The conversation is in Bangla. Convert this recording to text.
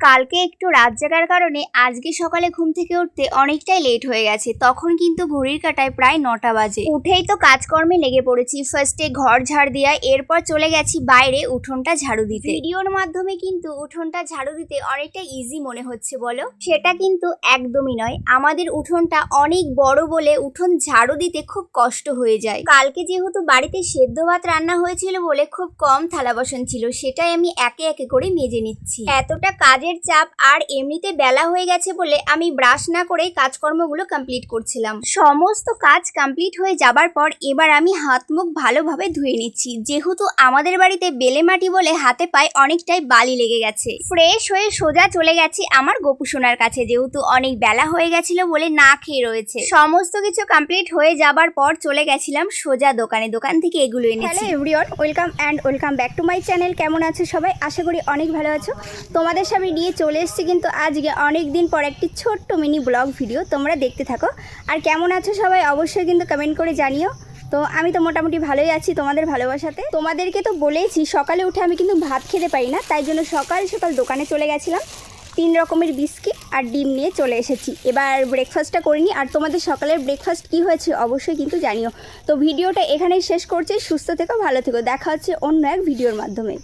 কালকে একটু রাত জাগার কারণে আজকে সকালে ঘুম থেকে উঠতে অনেকটাই লেট হয়ে গেছে। তখন কিন্তু ঘড়ির কাঁটায় প্রায় 9টা বাজে। উঠেই তো কাজকর্মে লেগে পড়েছি। ফার্স্টে ঘর ঝাড় দেওয়া, এরপর চলে গেছি বাইরে উঠোনটা ঝাড়ু দিতে। ভিডিওর মাধ্যমে কিন্তু উঠোনটা ঝাড়ু দিতে অনেকটা ইজি মনে হচ্ছে বলো, সেটা কিন্তু একদমই নয়। আমাদের উঠোনটা অনেক বড় বলে উঠোন ঝাড়ু দিতে খুব কষ্ট হয়ে যায়। কালকে যেহেতু বাড়িতে সেদ্ধ ভাত রান্না হয়েছিল বলে খুব কম থালা বাসন ছিল, সেটাই আমি একে একে করে মেজে নিচ্ছি। এতটা কাজের চাপ আর এমনিতে বেলা হয়ে গেছে বলে আমি ব্রাশ না করেই কাজকর্মগুলো কমপ্লিট করছিলাম। সমস্ত কাজ কমপ্লিট হয়ে যাবার পর এবার আমি হাত মুখ ভালোভাবে ধুয়ে নিচ্ছি। যেহেতু আমাদের বাড়িতে বেলে মাটি বলে হাতে পায়ে অনেকটাই বালি লেগে গেছে। ফ্রেশ হয়ে সোজা চলে গেছি আমার গোপু সোনার কাছে, যেহেতু অনেক বেলা হয়ে গেছিল বলে না খেয়ে রয়েছে। সমস্ত কিছু কমপ্লিট হয়ে যাবার পর চলে গেছিলাম সোজা দোকান থেকে এগুলো এনেছি। Hello everyone, welcome back to my channel. কেমন আছো সবাই? আশা করি অনেক ভালো আছো। তোমাদের সামনে নিয়ে চলে এসেছি কিন্তু আজকে অনেক দিন পর একটি ছোট্ট মিনি ব্লগ ভিডিও। তোমরা দেখতে থাকো। আর কেমন আছো সবাই অবশ্যই কিন্তু কমেন্ট করে জানিও। তো আমি তো মোটামুটি ভালোই আছি তোমাদের ভালোবাসাতে। তোমাদেরকে তো বলেইছি সকালে উঠে আমি কিন্তু ভাত খেতে পারি না, তাই জন্য সকাল সকাল দোকানে চলে গেছিলাম। 3 রকমের বিস্কিট আর ডিম নিয়ে চলে এসেছি। এবার ব্রেকফাস্টটা করিনি। আর তোমাদের সকালের ব্রেকফাস্ট কী হয়েছে অবশ্যই কিন্তু জানিও। তো ভিডিওটা এখানেই শেষ করছি। সুস্থ থেকো, ভালো থেকো। দেখা হচ্ছে অন্য এক ভিডিওর মাধ্যমে।